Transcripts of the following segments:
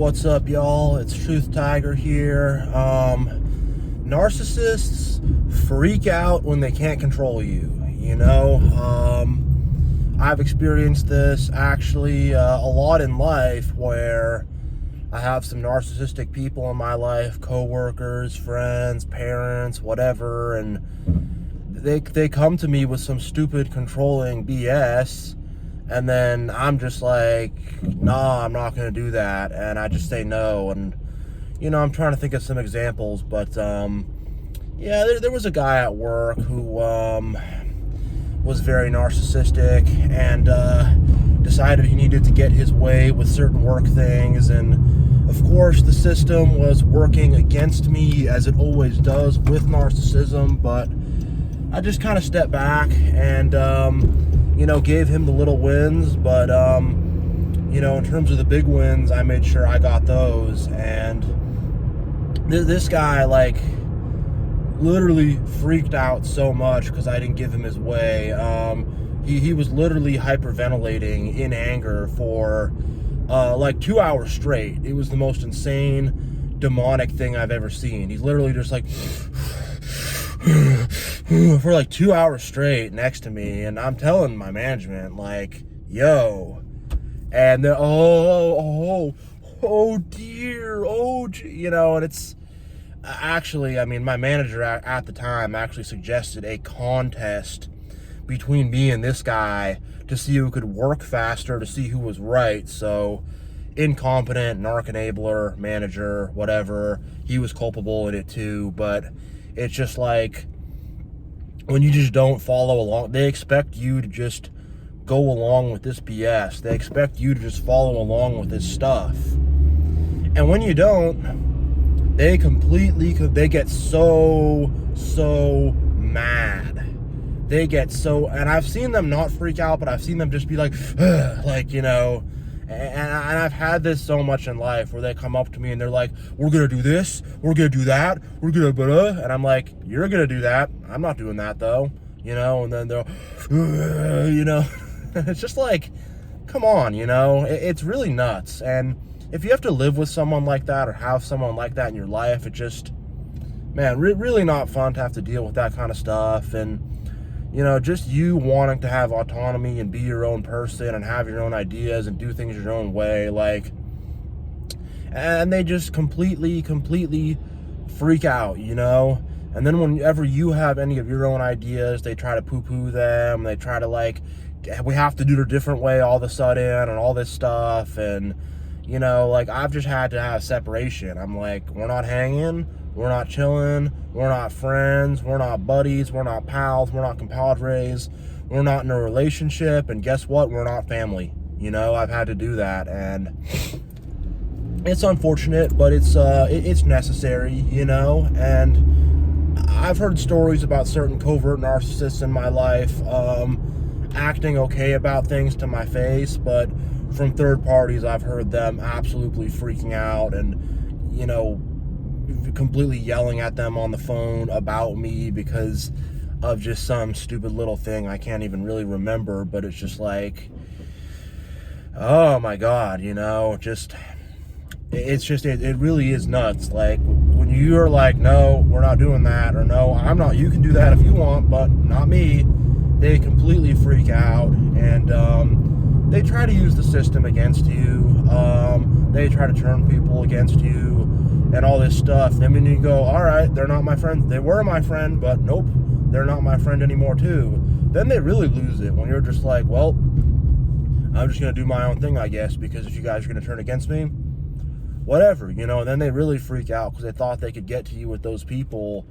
What's up, y'all? It's Truth Tiger here. Narcissists freak out when they can't control you. I've experienced this actually a lot in life, where I have some narcissistic people in my life, coworkers, friends, parents, whatever, and they come to me with some stupid controlling BS. And then I'm just like, nah, I'm not going to do that. And I just say no. And, I'm trying to think of some examples. But, there was a guy at work who was very narcissistic and decided he needed to get his way with certain work things. And, of course, the system was working against me, as it always does with narcissism. But I just kind of stepped back and gave him the little wins, but, in terms of the big wins, I made sure I got those. And this guy, literally freaked out so much because I didn't give him his way. He was literally hyperventilating in anger for, 2 hours straight. It was the most insane, demonic thing I've ever seen. He's literally just like... for 2 hours straight next to me, and I'm telling my management, yo, and they're, oh dear, and it's actually, my manager at the time actually suggested a contest between me and this guy to see who could work faster, to see who was right. So, incompetent, narc enabler, manager, whatever, he was culpable in it too. But it's just when you just don't follow along, they expect you to just go along with this BS. They expect you to just follow along with this stuff. And when you don't, they get so mad. They get so, and I've seen them not freak out, but I've seen them just be and I've had this so much in life where they come up to me and they're like, we're going to do this, we're going to do that, we're going to, and I'm like, you're going to do that. I'm not doing that though, and then they're, it's just come on, it's really nuts. And if you have to live with someone like that or have someone like that in your life, it just, really not fun to have to deal with that kind of stuff. And, just you wanting to have autonomy and be your own person and have your own ideas and do things your own way, and they just completely freak out, and then whenever you have any of your own ideas, they try to poo-poo them, they try to we have to do it a different way all of a sudden and all this stuff. And, I've just had to have separation. I'm like, we're not hanging, we're not chilling, we're not friends, we're not buddies, we're not pals, we're not compadres, we're not in a relationship, and guess what? We're not family. I've had to do that, and it's unfortunate, but it's necessary, and I've heard stories about certain covert narcissists in my life acting okay about things to my face, but from third parties, I've heard them absolutely freaking out and, completely yelling at them on the phone about me because of just some stupid little thing I can't even really remember. But it's just oh my God, it really is nuts. When you're no, we're not doing that, or no, I'm not, you can do that if you want, but not me, they completely freak out. And they try to use the system against you. They try to turn people against you and all this stuff. Then when you go, all right, they're not my friend. They were my friend, but nope, they're not my friend anymore too. Then they really lose it when you're just well, I'm just going to do my own thing, I guess, because if you guys are going to turn against me, whatever, and then they really freak out because they thought they could get to you with those people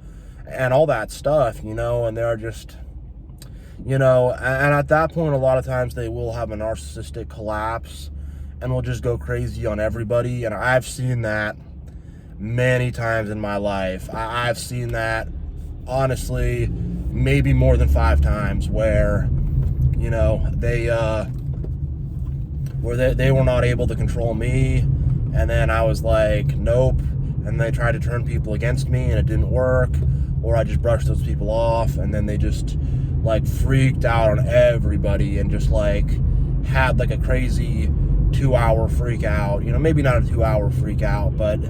and all that stuff, and they're just, and at that point, a lot of times they will have a narcissistic collapse and will just go crazy on everybody. And I've seen that many times in my life. I've seen that, honestly, maybe more than 5 times where, they were not able to control me, and then I was like, nope, and they tried to turn people against me and it didn't work, or I just brushed those people off, and then they just freaked out on everybody and just had a crazy 2-hour freak out, maybe not a 2-hour freak out, but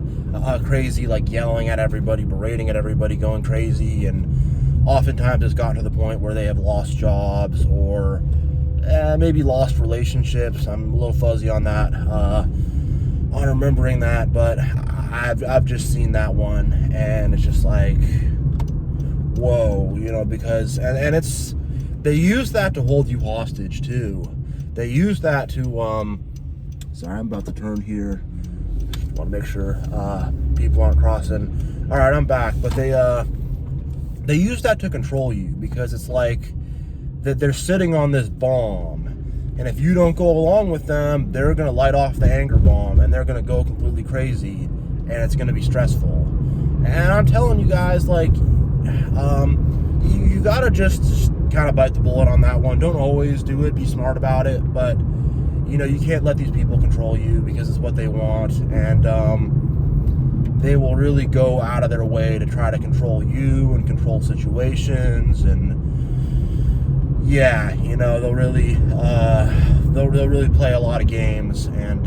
crazy, like yelling at everybody, berating at everybody, going crazy. And oftentimes it's gotten to the point where they have lost jobs or maybe lost relationships. I'm a little fuzzy on that, on remembering that, but I've just seen that one, and it's just like, whoa, because, and it's, they use that to hold you hostage too. They use that to, sorry, I'm about to turn here. Want to make sure people aren't crossing. All right, I'm back. But they use that to control you, because it's like that they're sitting on this bomb, and if you don't go along with them, they're gonna light off the anger bomb, and they're gonna go completely crazy, and it's gonna be stressful. And I'm telling you guys, like, you gotta just kind of bite the bullet on that one. Don't always do it. Be smart about it, but you can't let these people control you, because it's what they want, and they will really go out of their way to try to control you and control situations. And yeah, they'll really play a lot of games, and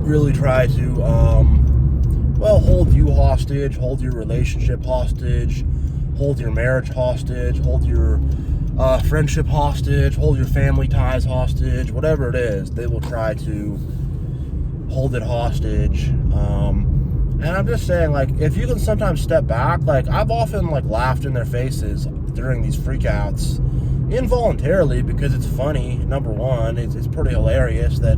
really try to hold you hostage, hold your relationship hostage, hold your marriage hostage, hold your friendship hostage, hold your family ties hostage, whatever it is, they will try to hold it hostage. And I'm just saying, like, if you can sometimes step back, like, I've often, like, laughed in their faces during these freakouts, involuntarily, because it's funny. Number one, it's pretty hilarious that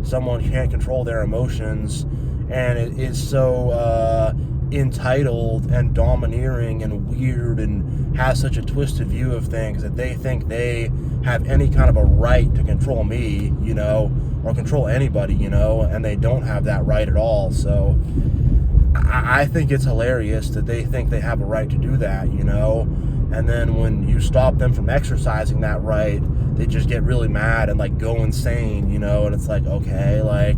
someone can't control their emotions, and it is so entitled and domineering and weird, and has such a twisted view of things that they think they have any kind of a right to control me, or control anybody, and they don't have that right at all. So I think it's hilarious that they think they have a right to do that, and then when you stop them from exercising that right, they just get really mad and, like, go insane, and it's like, okay, like,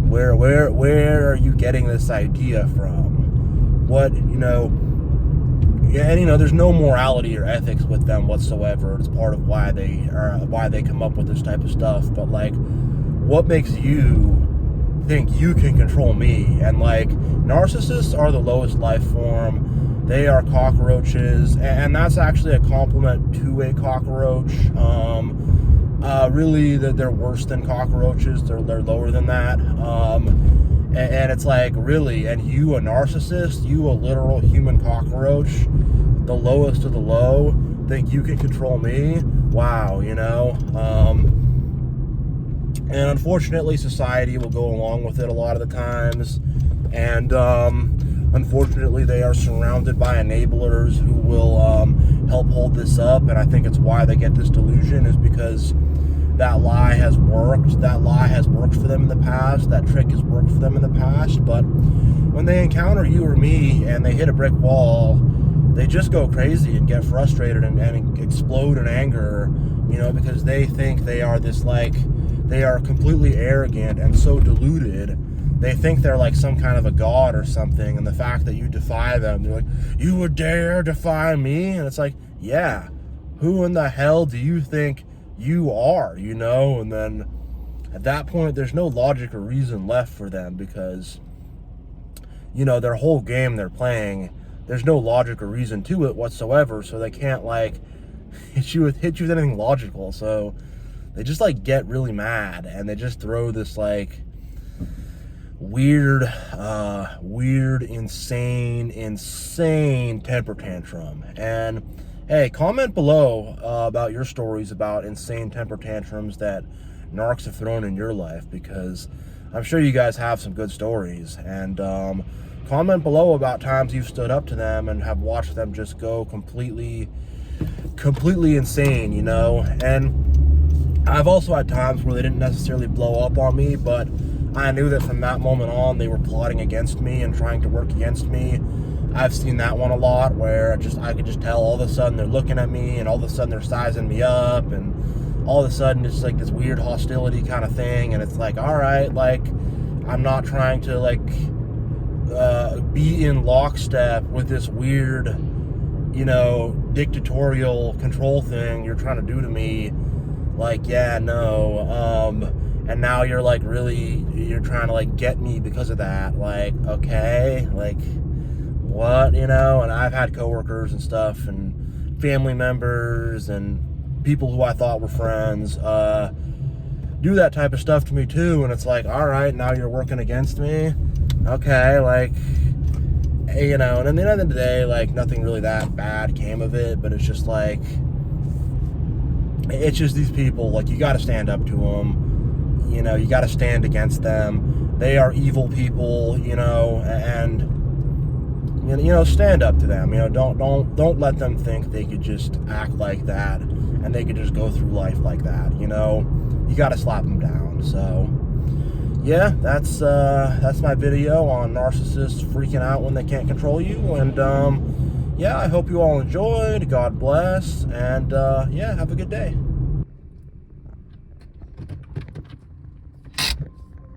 where are you getting this idea from? What, and there's no morality or ethics with them whatsoever. It's part of why they come up with this type of stuff. But, like, what makes you think you can control me? And, like, narcissists are the lowest life form. They are cockroaches, and that's actually a compliment to a cockroach. Really, that they're worse than cockroaches. They're lower than that. And it's like, really, and you, a narcissist, you, a literal human cockroach, the lowest of the low, think you can control me? Wow, and unfortunately, society will go along with it a lot of the times, and unfortunately, they are surrounded by enablers who will help hold this up, and I think it's why they get this delusion, is because that lie has worked. That lie has worked for them in the past. That trick has worked for them in the past. But when they encounter you or me and they hit a brick wall, they just go crazy and get frustrated and explode in anger, because they think they are this, like, they are completely arrogant and so deluded. They think they're like some kind of a god or something, and the fact that you defy them, they're like, you would dare defy me? And it's like, yeah, who in the hell do you think you are, and then at that point there's no logic or reason left for them, because their whole game they're playing, there's no logic or reason to it whatsoever, so they can't, like, hit you with anything logical. So they just, like, get really mad, and they just throw this, like, weird, insane temper tantrum. And hey, comment below about your stories about insane temper tantrums that narcs have thrown in your life, because I'm sure you guys have some good stories. And comment below about times you've stood up to them and have watched them just go completely insane, And I've also had times where they didn't necessarily blow up on me, but I knew that from that moment on they were plotting against me and trying to work against me. I've seen that one a lot, where I could just tell all of a sudden they're looking at me, and all of a sudden they're sizing me up, and all of a sudden it's like this weird hostility kind of thing. And it's like, all right, like, I'm not trying to, like, be in lockstep with this weird, dictatorial control thing you're trying to do to me. like, yeah, no, and now you're like you're trying to like get me because of that. Like, okay, like what, And I've had coworkers and stuff and family members and people who I thought were friends, do that type of stuff to me too. And it's like, all right, now you're working against me. Okay, like, and at the end of the day, like, nothing really that bad came of it, but it's just like, it's just these people, like, you got to stand up to them, you got to stand against them. They are evil people, and stand up to them. Don't let them think they could just act like that and they could just go through life like that. You got to slap them down. So yeah, that's my video on narcissists freaking out when they can't control you. And yeah, I hope you all enjoyed. God bless, and yeah, have a good day.